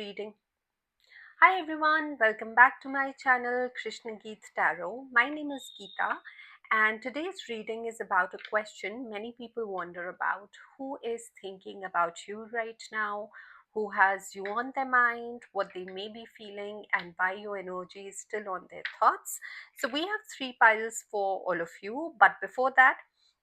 Reading. Hi everyone, welcome back to my channel Krishngeet Tarot. My name is Geeta, and today's reading is about a question many people wonder about. Who is thinking about you right now? Who has you on their mind? What they may be feeling, and why your energy is still on their thoughts. So, we have three piles for all of you, but before that,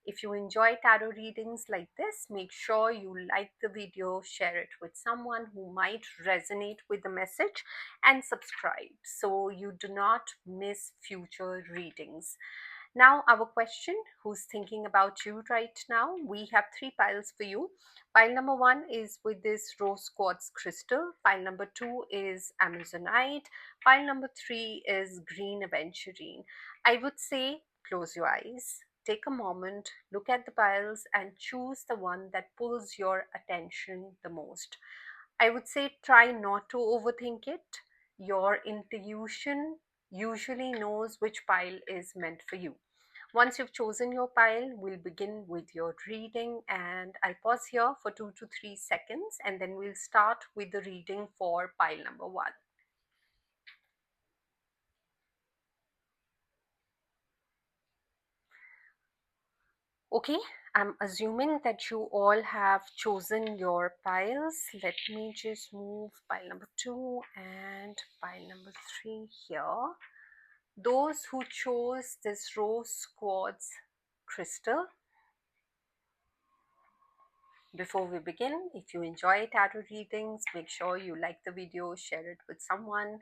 if you enjoy tarot readings like this, make sure you like the video, share it with someone who might resonate with the message, and subscribe so you do not miss future readings. Now, our question: who's thinking about you right now? We have three piles for you. Pile number one is with this rose quartz crystal. Pile number two is Amazonite. Pile number three is green aventurine. I would say close your eyes, take a moment, look at the piles, and choose the one that pulls your attention the most. I would say try not to overthink it. Your intuition usually knows which pile is meant for you. Once you've chosen your pile, we'll begin with your reading, and I'll pause here for 2 to 3 seconds and then we'll start with the reading for pile number one. Okay, I'm assuming that you all have chosen your piles. Let me just move pile number two and pile number three here. Those who chose this rose quartz crystal, before we begin, if you enjoy tarot readings, make sure you like the video, share it with someone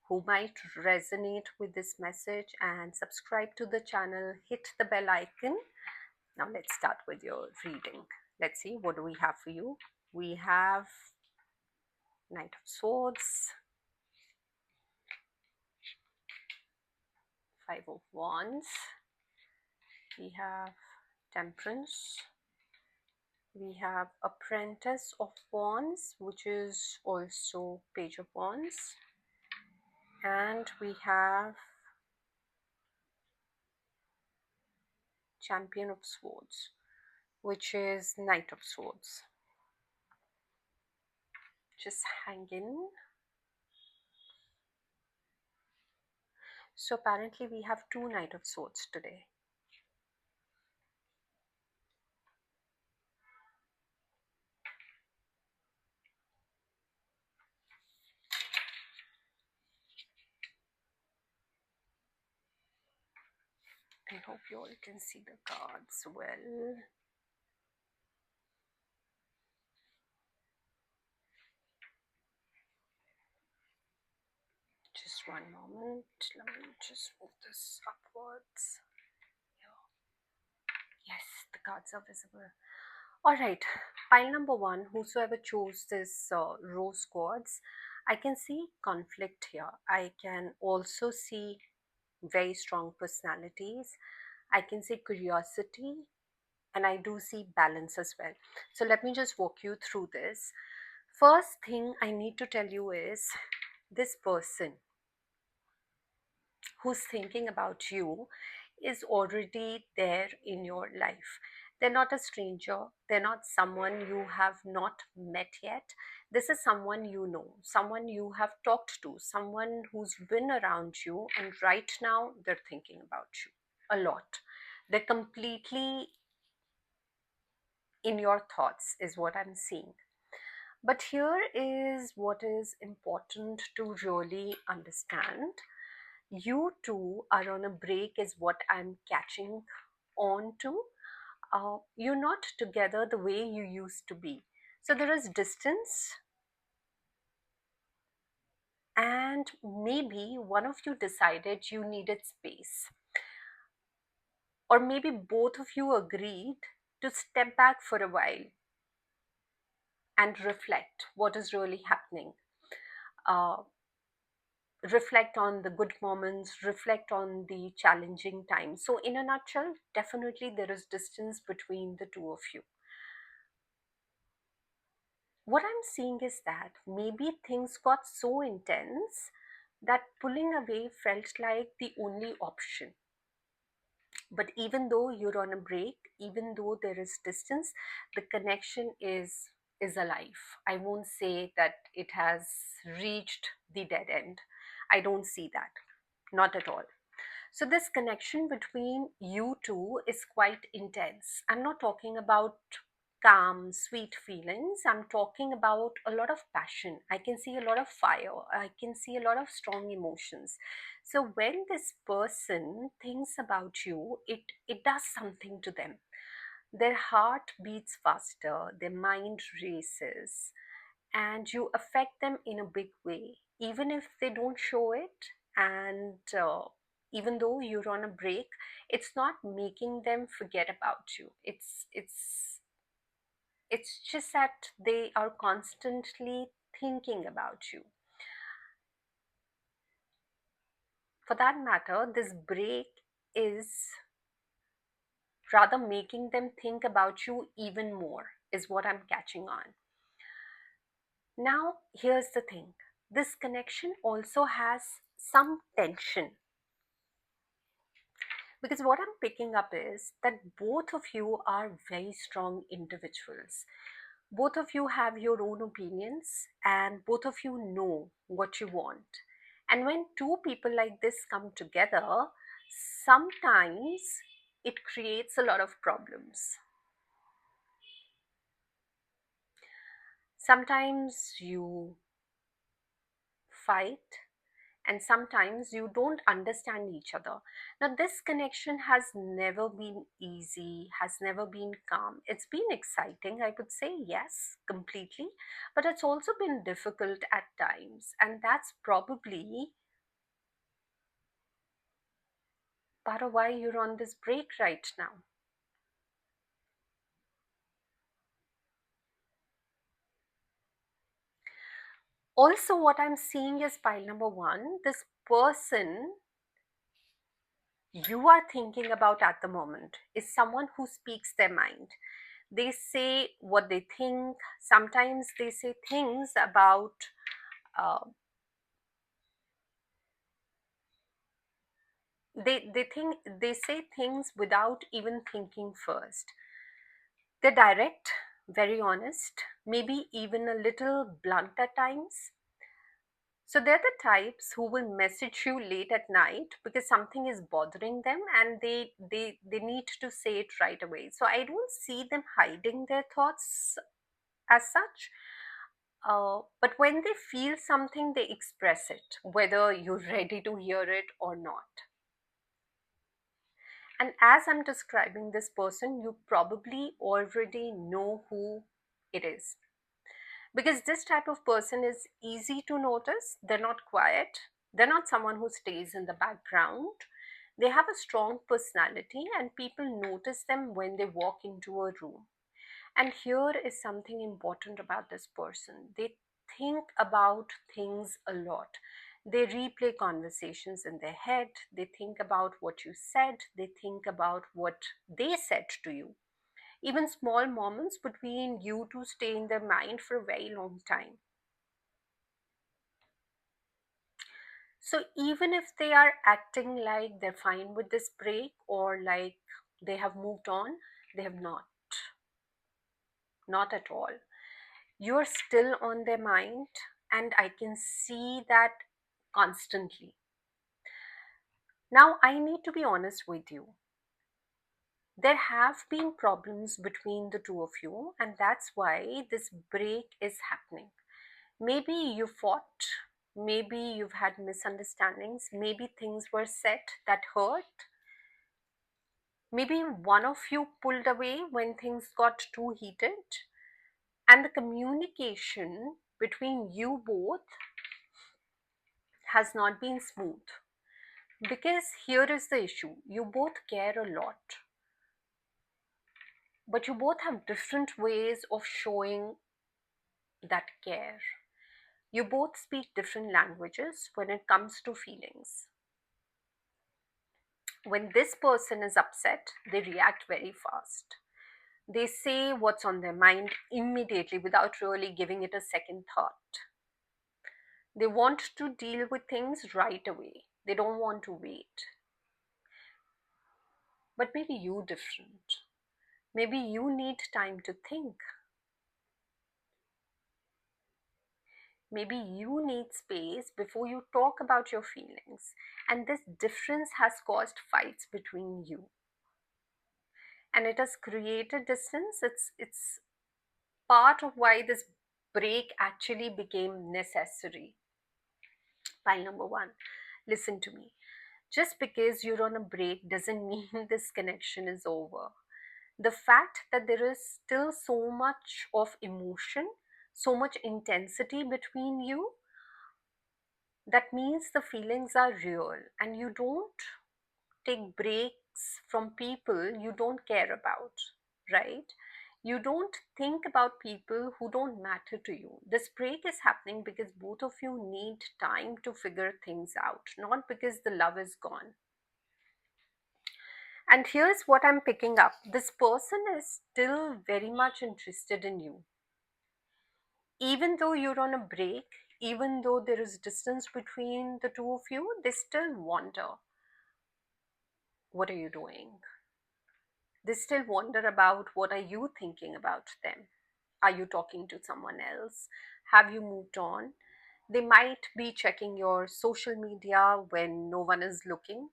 who might resonate with this message, and subscribe to the channel, hit the bell icon. Now let's start with your reading. Let's see, what do we have for you? We have Knight of Swords, Five of Wands, we have Temperance, we have Apprentice of Wands, which is also Page of Wands, and we have Champion of Swords, which is Knight of Swords. Just hang in. So apparently we have two Knight of Swords today. I hope you all can see the cards well. Just one moment. Let me just move this upwards. Yes, the cards are visible. All right, pile number one, whosoever chose this rose quartz, I can see conflict here. I can also see very strong personalities. I can see curiosity, and I do see balance as well. So let me just walk you through this. First thing I need to tell you is this person who's thinking about you is already there in your life. They're not a stranger, they're not someone you have not met yet. This is someone you know, someone you have talked to, someone who's been around you, and right now they're thinking about you a lot. They're completely in your thoughts, is what I'm seeing. But here is what is important to really understand. You two are on a break, is what I'm catching on to. You're not together the way you used to be. So there is distance, and maybe one of you decided you needed space, or maybe both of you agreed to step back for a while and reflect what is really happening. Uh, Reflect on the good moments, reflect on the challenging times. So, in a nutshell, definitely there is distance between the two of you. What I'm seeing is that maybe things got so intense that pulling away felt like the only option. But even though you're on a break, even though there is distance, the connection is is alive. I won't say that it has reached the dead end. I don't see that. Not at all. So, this connection between you two is quite intense. I'm not talking about calm, sweet feelings. I'm talking about a lot of passion. I can see a lot of fire. I can see a lot of strong emotions. So, when this person thinks about you, it does something to them. Their heart beats faster, their mind races, and you affect them in a big way, even if they don't show it. And even though you're on a break, it's not making them forget about you. It's just that they are constantly thinking about you. For that matter, this break is rather making them think about you even more, is what I'm catching on. Now, here's the thing, this connection also has some tension, because what I'm picking up is that both of you are very strong individuals. Both of you have your own opinions, and both of you know what you want. And when two people like this come together, sometimes it creates a lot of problems. Sometimes you fight, and sometimes you don't understand each other. Now, this connection has never been easy, has never been calm. It's been exciting, I would say, yes, completely, but it's also been difficult at times, and that's probably part of why you're on this break right now. Also, what I'm seeing is pile number one, this person you are thinking about at the moment is someone who speaks their mind. They say what they think. Sometimes they say things about, uh, they think they say things without even thinking first. They're direct, very honest, maybe even a little blunt at times. So they're the types who will message you late at night because something is bothering them, and they need to say it right away. So I don't see them hiding their thoughts as such. But when they feel something, they express it, whether you're ready to hear it or not. And as I'm describing this person, you probably already know who it is. Because this type of person is easy to notice. They're not quiet, they're not someone who stays in the background. They have a strong personality, and people notice them when they walk into a room. And here is something important about this person, they think about things a lot. They replay conversations in their head, they think about what you said, they think about what they said to you. Even small moments between you two stay in their mind for a very long time. So even if they are acting like they're fine with this break or like they have moved on, they have not. Not at all. You're still on their mind, and I can see that constantly. Now, I need to be honest with you. There have been problems between the two of you, and that's why this break is happening. Maybe you fought, maybe you've had misunderstandings, maybe things were said that hurt, maybe one of you pulled away when things got too heated, and the communication between you both has not been smooth. Because here is the issue, you both care a lot, but you both have different ways of showing that care. You both speak different languages when it comes to feelings. When this person is upset, they react very fast. They say what's on their mind immediately without really giving it a second thought. They want to deal with things right away. They don't want to wait. But maybe you different. Maybe you need time to think. Maybe you need space before you talk about your feelings. And this difference has caused fights between you. And it has created distance. It's part of why this break actually became necessary. Pile number one, listen to me. Just because you're on a break doesn't mean this connection is over. The fact that there is still so much of emotion, so much intensity between you, that means the feelings are real, and you don't take breaks from people you don't care about, right? You don't think about people who don't matter to you. This break is happening because both of you need time to figure things out, not because the love is gone. And here's what I'm picking up: this person is still very much interested in you. Even though you're on a break, even though there is distance between the two of you, they still wonder, what are you doing? They still wonder about, what are you thinking about them? Are you talking to someone else? Have you moved on? They might be checking your social media when no one is looking.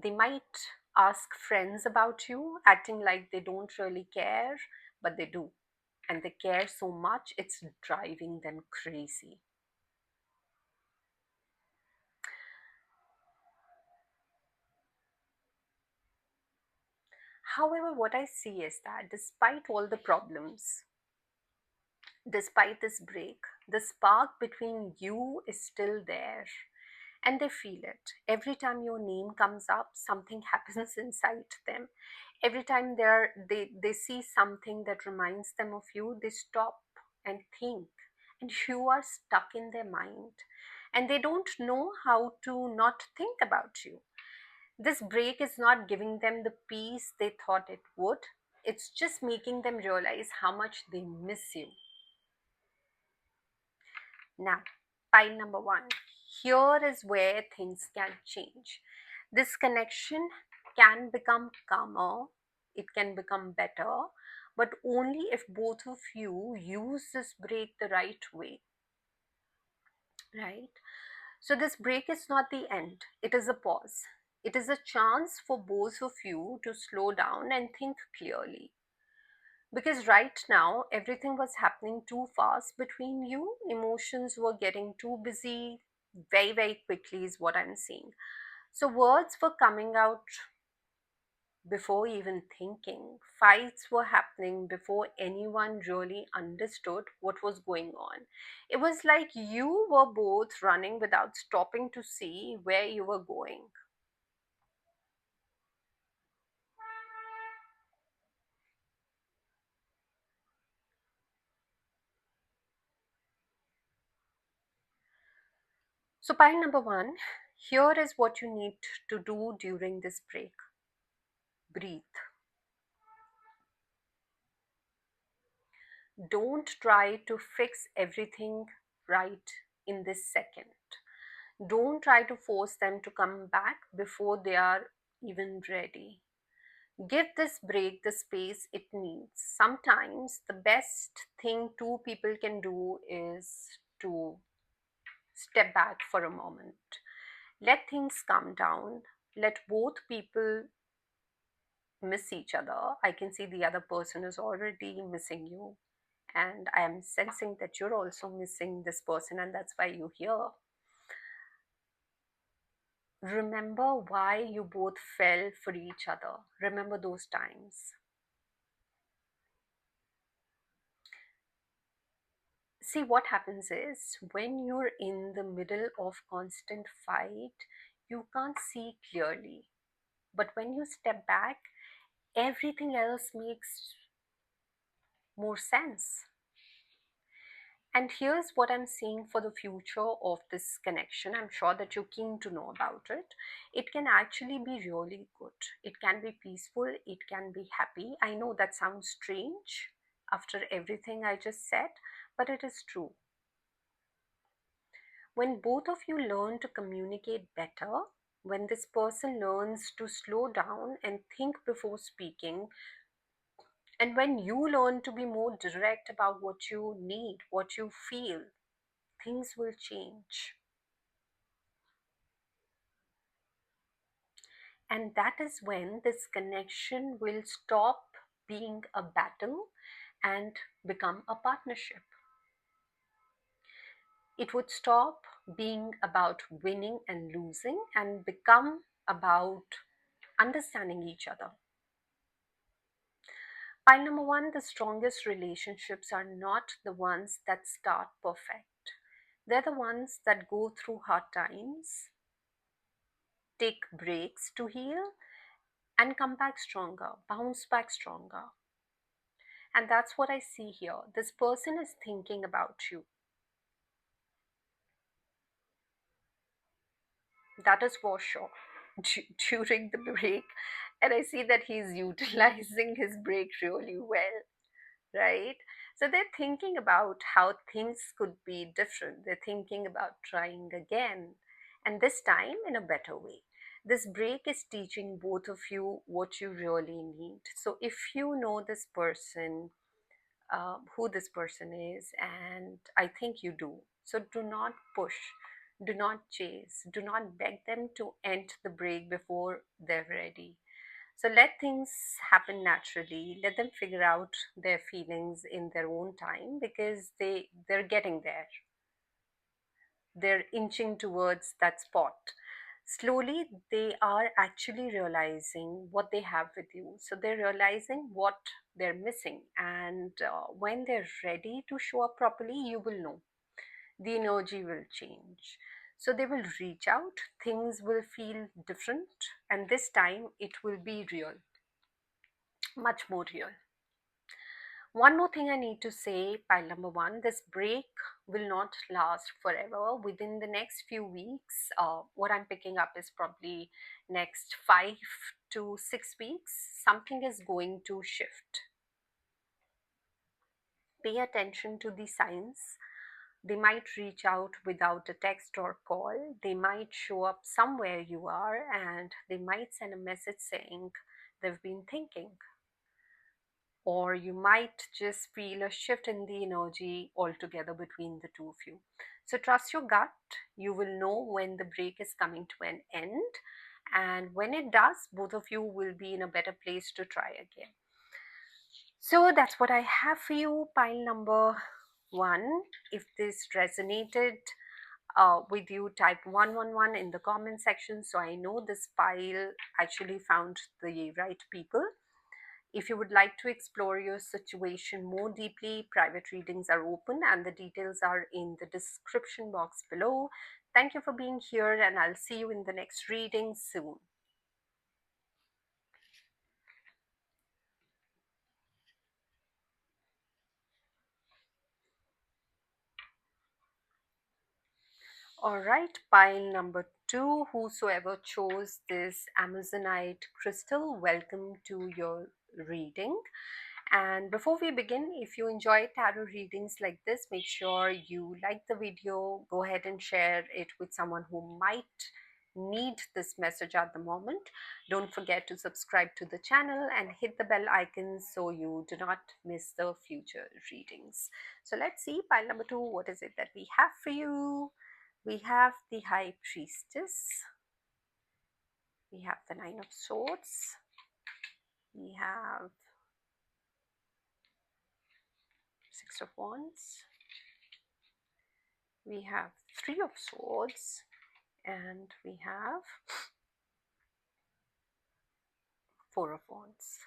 They might ask friends about you, acting like they don't really care, but they do. And they care so much, it's driving them crazy. However, what I see is that despite all the problems, despite this break, the spark between you is still there. And they feel it. Every time your name comes up, something happens inside them. Every time they see something that reminds them of you, they stop and think. And you are stuck in their mind. And they don't know how to not think about you. This break is not giving them the peace they thought it would. It's just making them realize how much they miss you. Now, pile number one. Here is where things can change. This connection can become calmer, it can become better, but only if both of you use this break the right way, right? So, this break is not the end, it is a pause. It is a chance for both of you to slow down and think clearly. Because right now, everything was happening too fast between you. Emotions were getting too busy very, very quickly, is what I'm seeing. So, words were coming out before even thinking. Fights were happening before anyone really understood what was going on. It was like you were both running without stopping to see where you were going. So, pile number one, here is what you need to do during this break: breathe. Don't try to fix everything right in this second. Don't try to force them to come back before they are even ready. Give this break the space it needs. Sometimes the best thing two people can do is to step back for a moment. Let things calm down. Let both people miss each other. I can see the other person is already missing you, and I am sensing that you're also missing this person, and that's why you're here. Remember why you both fell for each other. Remember those times. See, what happens is when you're in the middle of constant fight, you can't see clearly. But when you step back, everything else makes more sense. And here's what I'm seeing for the future of this connection. I'm sure that you're keen to know about it. It can actually be really good. It can be peaceful. It can be happy. I know that sounds strange after everything I just said, but it is true. When both of you learn to communicate better, when this person learns to slow down and think before speaking, And when you learn to be more direct about what you need, what you feel, things will change. And that is when this connection will stop being a battle and become a partnership. It would stop being about winning and losing and become about understanding each other. Pile number one, the strongest relationships are not the ones that start perfect. They're the ones that go through hard times, take breaks to heal, and come back stronger, bounce back stronger. And that's what I see here. This person is thinking about you. That is for sure. During the break, and I see that he's utilizing his break really well, right? So they're thinking about how things could be different. They're thinking about trying again, and this time in a better way. This break is teaching both of you what you really need. So if you know this person, who this person is, and I think you do. So do not push, do not chase, do not beg them to end the break before they're ready. So let things happen naturally. Let them figure out their feelings in their own time because they're getting there. They're inching towards that spot. Slowly, they are actually realizing what they have with you. So they're realizing what they're missing. And when they're ready to show up properly, you will know. The energy will change. So they will reach out, things will feel different, and this time it will be real, much more real. One more thing I need to say, pile number one, this break will not last forever. Within the next few weeks, what I'm picking up is probably next 5 to 6 weeks, something is going to shift. Pay attention to the signs. They might reach out without a text or call. They might show up somewhere you are and they might send a message saying they've been thinking, or you might just feel a shift in the energy altogether between the two of you. So trust your gut. You will know when the break is coming to an end. And when it does, both of you will be in a better place to try again. So that's what I have for you, pile number one. If this resonated with you, type 111 in the comment section so I know this pile actually found the right people. If you would like to explore your situation more deeply, private readings are open and the details are in the description box below. Thank you for being here, and I'll see you in the next reading soon. All right, pile number two, whosoever chose this Amazonite crystal, welcome to your reading. And before we begin, if you enjoy tarot readings like this, make sure you like the video, go ahead and share it with someone who might need this message at the moment. Don't forget to subscribe to the channel and hit the bell icon so you do not miss the future readings. So let's see, pile number two, what is it that we have for you? We have the High Priestess, we have the Nine of Swords, we have Six of Wands, we have Three of Swords, and we have Four of Wands.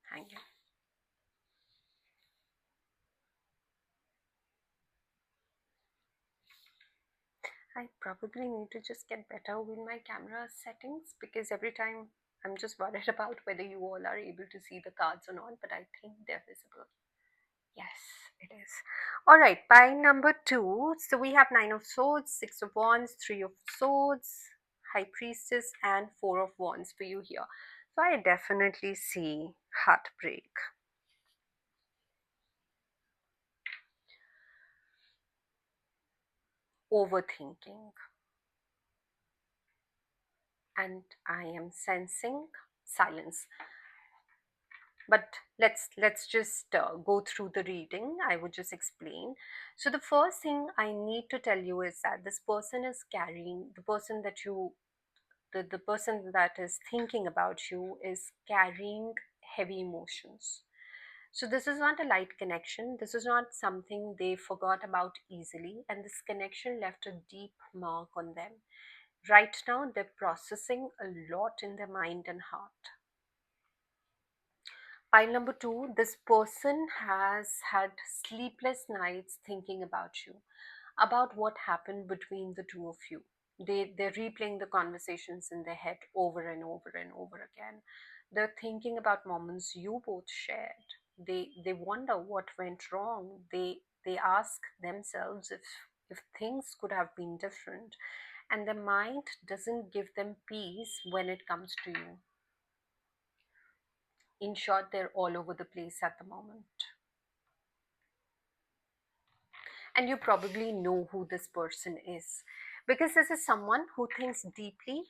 Hanging. I probably need to just get better with my camera settings because every time I'm just worried about whether you all are able to see the cards or not, but I think they're visible. Yes, it is. All right, pile number two. So we have Nine of Swords, Six of Wands, Three of Swords, High Priestess, and Four of Wands for you here. So I definitely see heartbreak, overthinking, and I am sensing silence. But let's just go through the reading. I would just explain. So the first thing I need to tell you is that this person is carrying the person that you the person that is thinking about you is carrying heavy emotions. So this is not a light connection. This is not something they forgot about easily, and this connection left a deep mark on them. Right now, they're processing a lot in their mind and heart. Pile number two, this person has had sleepless nights thinking about you, about what happened between the two of you. They're replaying the conversations in their head over and over and over again. They're thinking about moments you both shared. They wonder what went wrong. They ask themselves if things could have been different. And their mind doesn't give them peace when it comes to you. In short, they're all over the place at the moment. And you probably know who this person is, because this is someone who thinks deeply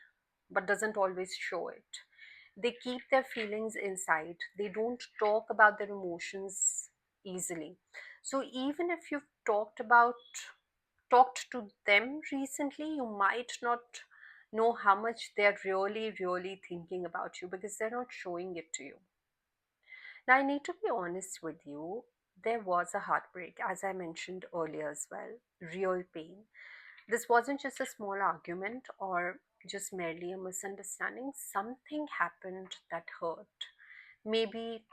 but doesn't always show it. They keep their feelings inside, they don't talk about their emotions easily. So even if you've talked to them recently, you might not know how much they're really thinking about you, because they're not showing it to you. Now, I need to be honest with you. There was a heartbreak, as I mentioned earlier as well, real pain. This wasn't just a small argument or just merely a misunderstanding. Something happened that hurt. Maybe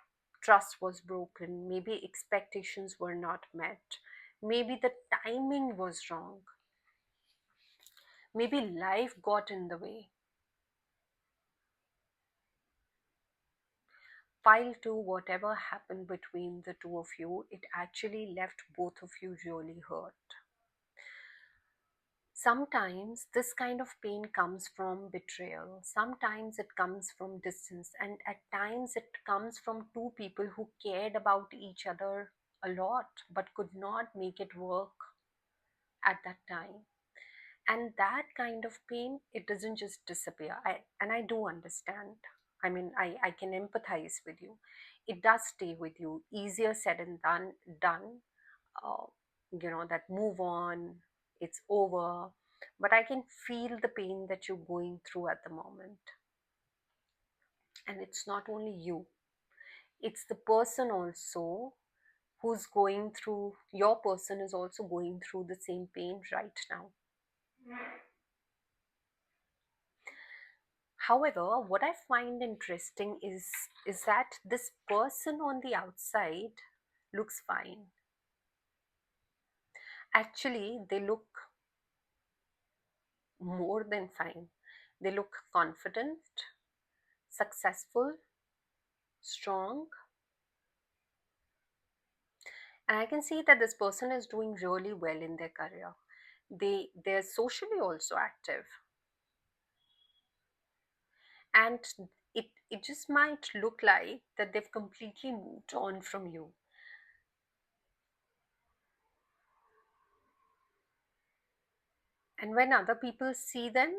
trust was broken, maybe expectations were not met, maybe the timing was wrong, maybe life got in the way. Pile two, whatever happened between the two of you, it actually left both of you really hurt. Sometimes this kind of pain comes from betrayal, sometimes it comes from distance, and at times it comes from two people who cared about each other a lot but could not make it work at that time. And that kind of pain, it doesn't just disappear. And I do understand. I can empathize with you. It does stay with you. Easier said and done. uh, that move on, it's over, but I can feel the pain that you're going through at the moment. And it's not only you, it's the person also who's going through, your person is also going through the same pain right now. However, what I find interesting is that this person on the outside looks fine. Actually, they look more than fine. They look confident, successful, strong, and I can see that this person is doing really well in their career. They're socially also active, and it just might look like that they've completely moved on from you. And when other people see them,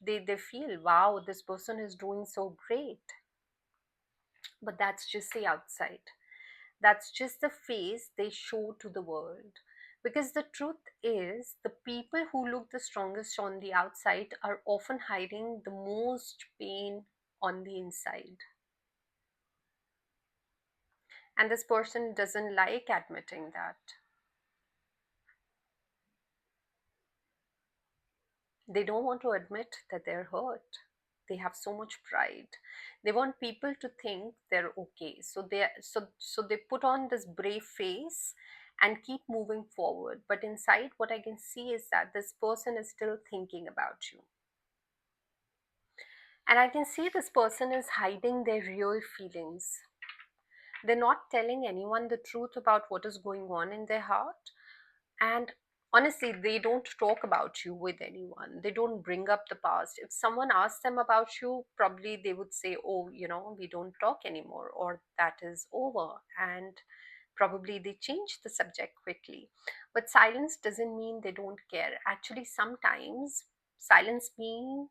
they feel, wow, this person is doing so great. But that's just the outside. That's just the face they show to the world. Because the truth is, the people who look the strongest on the outside are often hiding the most pain on the inside. And this person doesn't like admitting that. They don't want to admit that they're hurt. They have so much pride. They want people to think they're okay. So they put on this brave face and keep moving forward. But inside, what I can see is that this person is still thinking about you. And I can see this person is hiding their real feelings. They're not telling anyone the truth about what is going on in their heart. And honestly, they don't talk about you with anyone. They don't bring up the past. If someone asks them about you, probably they would say, oh, we don't talk anymore, or that is over. And probably they change the subject quickly. But silence doesn't mean they don't care. Actually, sometimes silence means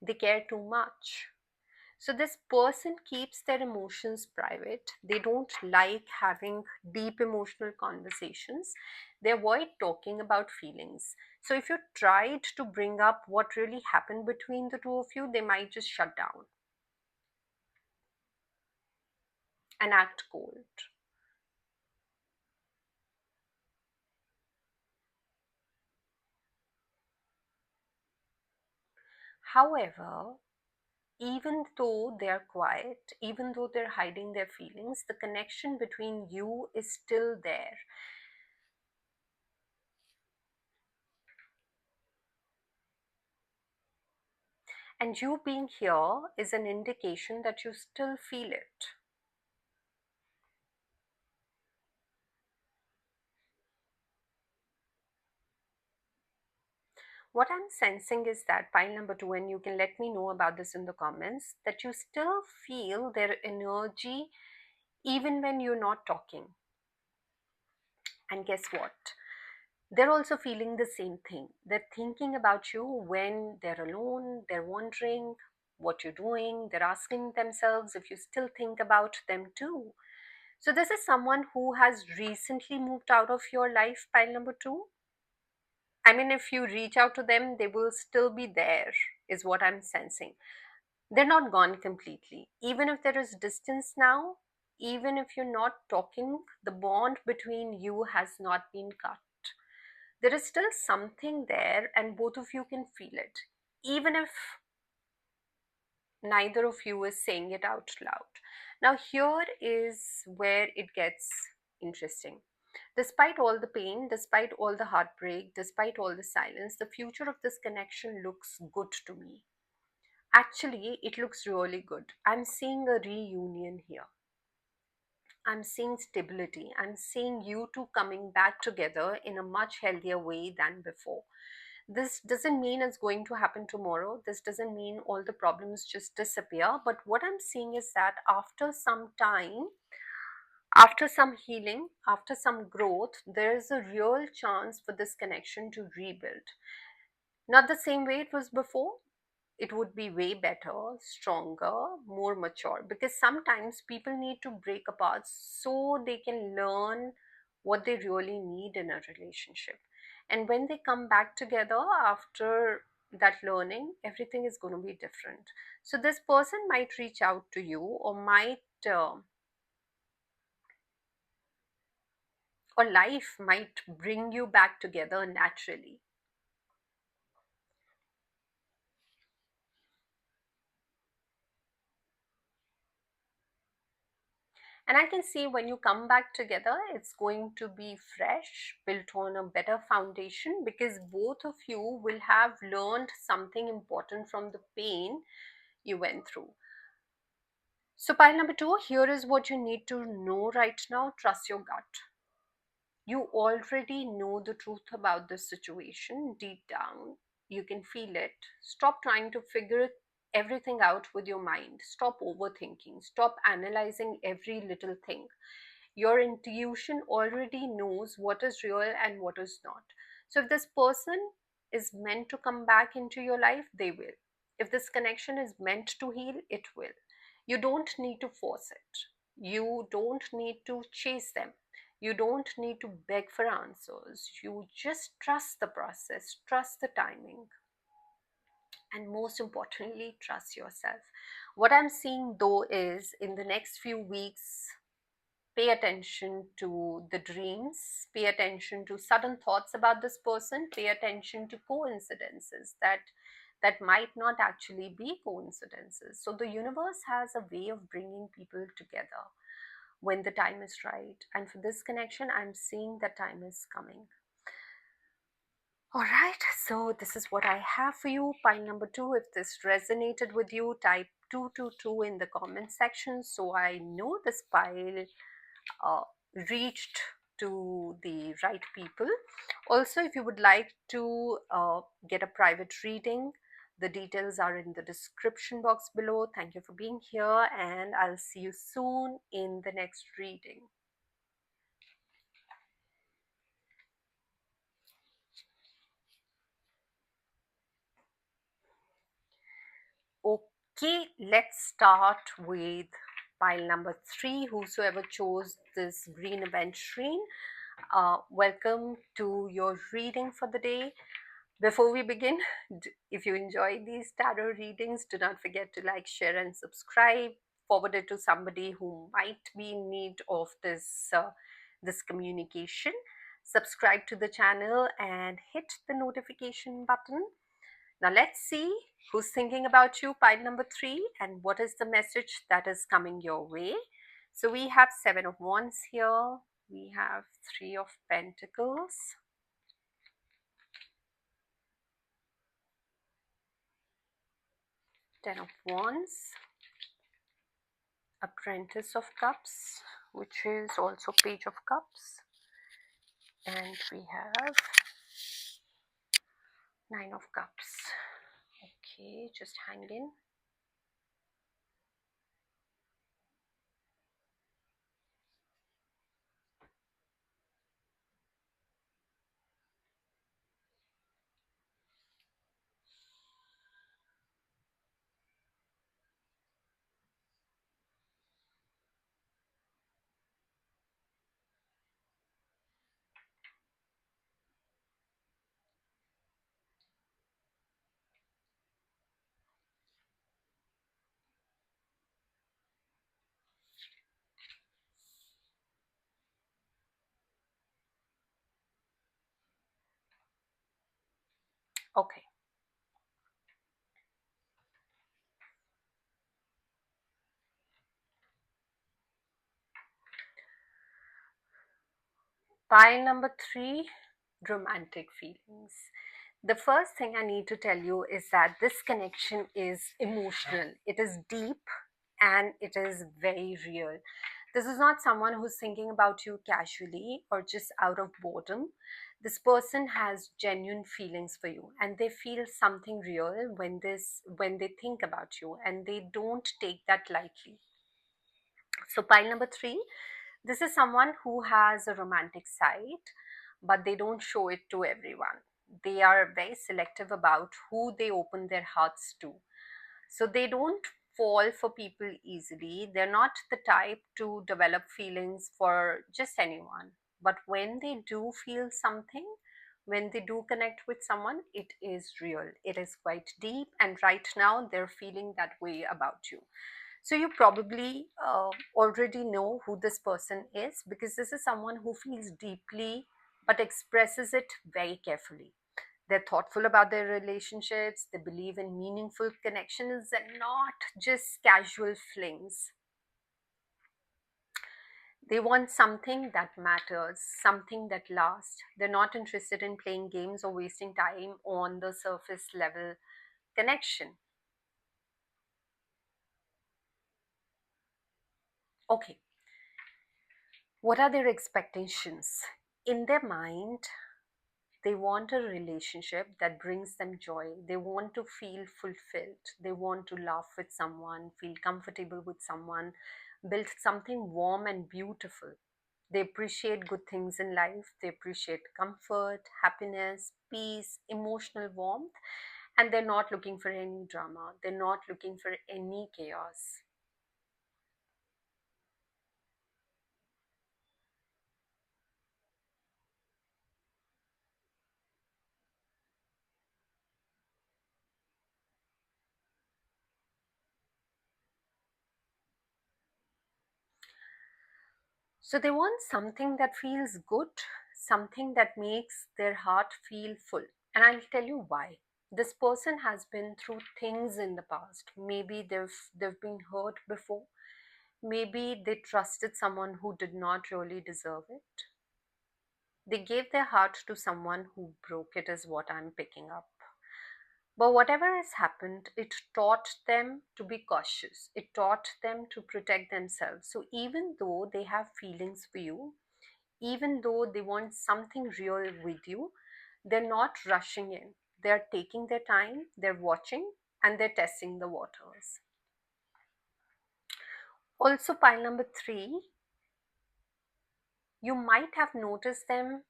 They care too much. So this person keeps their emotions private. They don't like having deep emotional conversations. They avoid talking about feelings. So if you tried to bring up what really happened between the two of you, they might just shut down and act cold. However, even though they're quiet, even though they're hiding their feelings, the connection between you is still there. And you being here is an indication that you still feel it. What I'm sensing is that pile number two, and you can let me know about this in the comments, that you still feel their energy even when you're not talking. And guess what? They're also feeling the same thing. They're thinking about you when they're alone, they're wondering what you're doing, they're asking themselves if you still think about them too. So, this is someone who has recently moved out of your life, pile number two. I mean, if you reach out to them, they will still be there, is what I'm sensing. They're not gone completely. Even if there is distance now, even if you're not talking, the bond between you has not been cut. There is still something there, and both of you can feel it, even if neither of you is saying it out loud. Now, here is where it gets interesting. Despite all the pain, despite all the heartbreak, despite all the silence, the future of this connection looks good to me. Actually, it looks really good. I'm seeing a reunion here. I'm seeing stability. I'm seeing you two coming back together in a much healthier way than before. This doesn't mean it's going to happen tomorrow. This doesn't mean all the problems just disappear. But what I'm seeing is that after some time, after some healing, after some growth, there is a real chance for this connection to rebuild. Not the same way it was before. It would be way better, stronger, more mature. Because sometimes people need to break apart so they can learn what they really need in a relationship. And when they come back together after that learning, everything is going to be different. So this person might reach out to you, or life might bring you back together naturally. And I can see when you come back together, it's going to be fresh, built on a better foundation, because both of you will have learned something important from the pain you went through. So, pile number two, here is what you need to know right now: trust your gut. You already know the truth about this situation deep down. You can feel it. Stop trying to figure everything out with your mind. Stop overthinking. Stop analyzing every little thing. Your intuition already knows what is real and what is not. So, if this person is meant to come back into your life, they will. If this connection is meant to heal, it will. You don't need to force it. You don't need to chase them. You don't need to beg for answers. You just trust the process, trust the timing, and most importantly, trust yourself. What I'm seeing though is in the next few weeks, pay attention to the dreams, pay attention to sudden thoughts about this person, pay attention to coincidences that might not actually be coincidences. So the universe has a way of bringing people together when the time is right, and for this connection I'm seeing that time is coming. All right, so this is what I have for you. Pile number two, if this resonated with you, type 222 in the comment section so I know this pile uh, reached to the right people. Also, if you would like to get a private reading, the details are in the description box below. Thank you for being here, and I'll see you soon in the next reading. Okay, let's start with pile number three. Whosoever chose this green event screen, welcome to your reading for the day. Before we begin, if you enjoy these tarot readings, do not forget to like, share, and subscribe. Forward it to somebody who might be in need of this communication. Subscribe to the channel and hit the notification button. Now let's see who's thinking about you, pile number three, and what is the message that is coming your way. So we have Seven of Wands here. We have Three of Pentacles, Ten of Wands, Apprentice of Cups, which is also Page of Cups, and we have Nine of Cups. Okay, just hang in. Okay, pile number three, romantic feelings. The first thing I need to tell you is that this connection is emotional, it is deep, and it is very real. This is not someone who's thinking about you casually or just out of boredom. This person has genuine feelings for you, and they feel something real when they think about you, and they don't take that lightly. So, pile number three, this is someone who has a romantic side, but they don't show it to everyone. They are very selective about who they open their hearts to. So, they don't fall for people easily. They're not the type to develop feelings for just anyone. But when they do feel something, when they do connect with someone, it is real. It is quite deep. And right now, they're feeling that way about you. So you probably already know who this person is, because this is someone who feels deeply but expresses it very carefully. They're thoughtful about their relationships, they believe in meaningful connections and not just casual flings. They want something that matters, something that lasts. They're not interested in playing games or wasting time on the surface level connection. Okay, what are their expectations? In their mind, they want a relationship that brings them joy. They want to feel fulfilled. They want to laugh with someone, feel comfortable with someone, build something warm and beautiful. They appreciate good things in life. They appreciate comfort, happiness, peace, emotional warmth, and they're not looking for any drama. They're not looking for any chaos. So they want something that feels good, something that makes their heart feel full. And I'll tell you why. This person has been through things in the past. Maybe they've been hurt before. Maybe they trusted someone who did not really deserve it. They gave their heart to someone who broke it, is what I'm picking up. But whatever has happened, it taught them to be cautious. It taught them to protect themselves. So even though they have feelings for you, even though they want something real with you, they're not rushing in. They're taking their time, they're watching, and they're testing the waters. Also, pile number three, you might have noticed them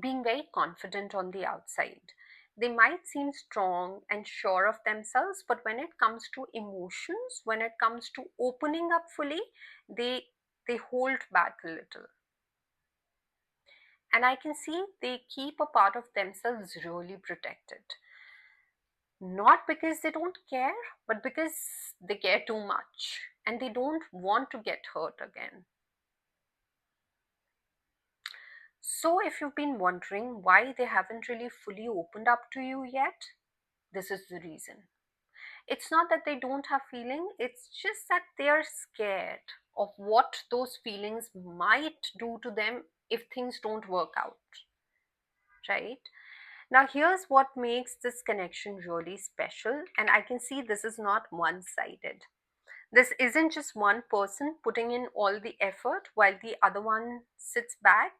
being very confident on the outside. They might seem strong and sure of themselves, but when it comes to emotions, when it comes to opening up fully, they they hold back a little. And I can see they keep a part of themselves really protected. Not because they don't care, but because they care too much and they don't want to get hurt again. So, if you've been wondering why they haven't really fully opened up to you yet, this is the reason. It's not that they don't have feeling, it's just that they are scared of what those feelings might do to them if things don't work out, right? Now, here's what makes this connection really special, and I can see this is not one sided. This isn't just one person putting in all the effort while the other one sits back.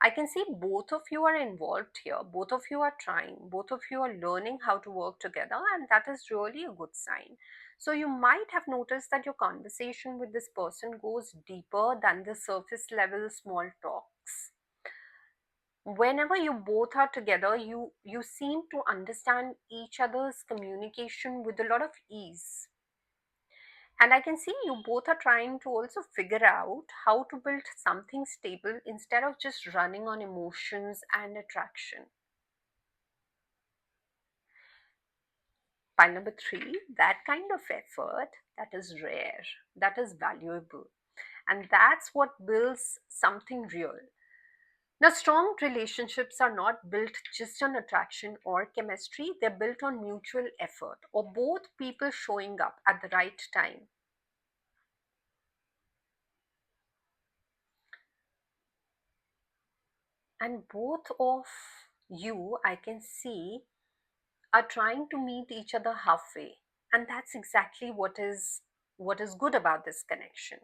I can see both of you are involved here. Both of you are trying. Both of you are learning how to work together, and that is really a good sign. So, you might have noticed that your conversation with this person goes deeper than the surface level small talks. Whenever you both are together, you seem to understand each other's communication with a lot of ease. And I can see you both are trying to also figure out how to build something stable instead of just running on emotions and attraction. Point number three, that kind of effort, that is rare, that is valuable. And that's what builds something real. Now, strong relationships are not built just on attraction or chemistry, they're built on mutual effort or both people showing up at the right time. And both of you, I can see, are trying to meet each other halfway. And that's exactly what is good about this connection.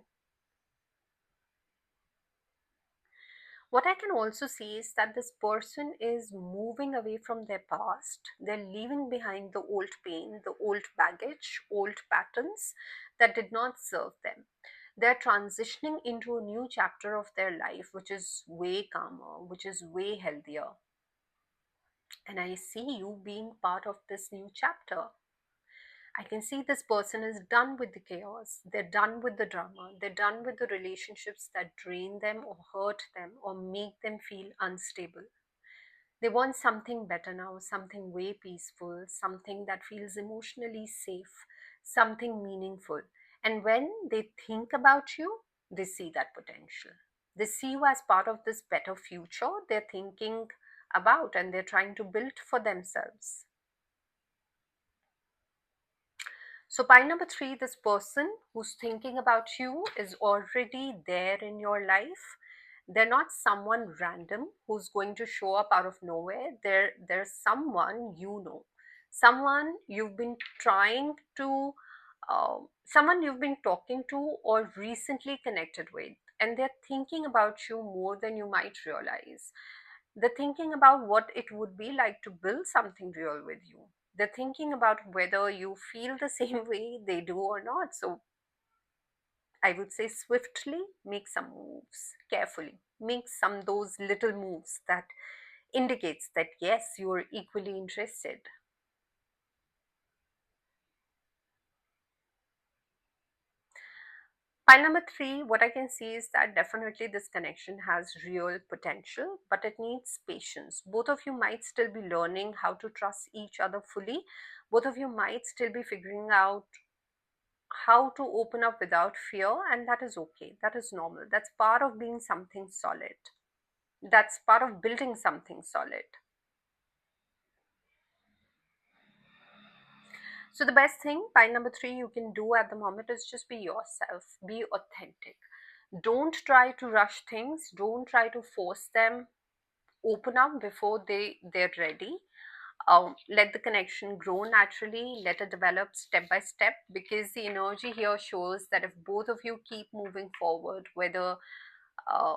What I can also see is that this person is moving away from their past. They're leaving behind the old pain, the old baggage, old patterns that did not serve them. They're transitioning into a new chapter of their life, which is way calmer, which is way healthier. And I see you being part of this new chapter. I can see this person is done with the chaos. They're done with the drama. They're done with the relationships that drain them or hurt them or make them feel unstable. They want something better now, something way peaceful, something that feels emotionally safe, something meaningful. And when they think about you, they see that potential. They see you as part of this better future they're thinking about and they're trying to build for themselves. So, by number three, this person who's thinking about you is already there in your life. They're not someone random who's going to show up out of nowhere. There's someone you know, someone you've been trying to, someone you've been talking to or recently connected with, and they're thinking about you more than you might realize. They're thinking about what it would be like to build something real with you. They're thinking about whether you feel the same way they do or not. So I would say swiftly make some moves, carefully. Make some those little moves that indicates that yes, you're equally interested. Pile number three, what I can see is that definitely this connection has real potential, but it needs patience. Both of you might still be learning how to trust each other fully. Both of you might still be figuring out how to open up without fear, and that is okay. That is normal. That's part of being something solid. That's part of building something solid. So, the best thing, by number three, you can do at the moment is just be yourself, be authentic. Don't try to rush things, don't try to force them open up before they're ready. Let the connection grow naturally, let it develop step by step, because the energy here shows that if both of you keep moving forward, whether uh,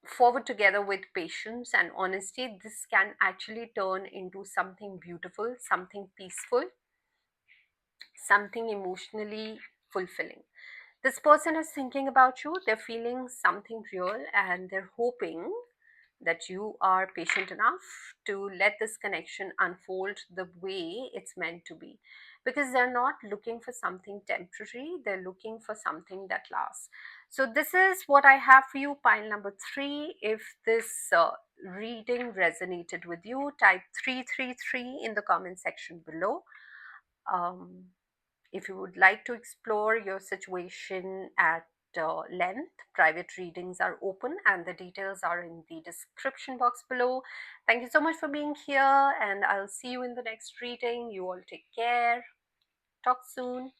forward together with patience and honesty, this can actually turn into something beautiful, something peaceful, something emotionally fulfilling. This person is thinking about you, they're feeling something real, and they're hoping that you are patient enough to let this connection unfold the way it's meant to be. Because they're not looking for something temporary, they're looking for something that lasts. So, this is what I have for you, pile number three. If this reading resonated with you, type 333 in the comment section below. Um, if you would like to explore your situation at length, private readings are open and the details are in the description box below. Thank you so much for being here, and I'll see you in the next reading. You all take care. Talk soon.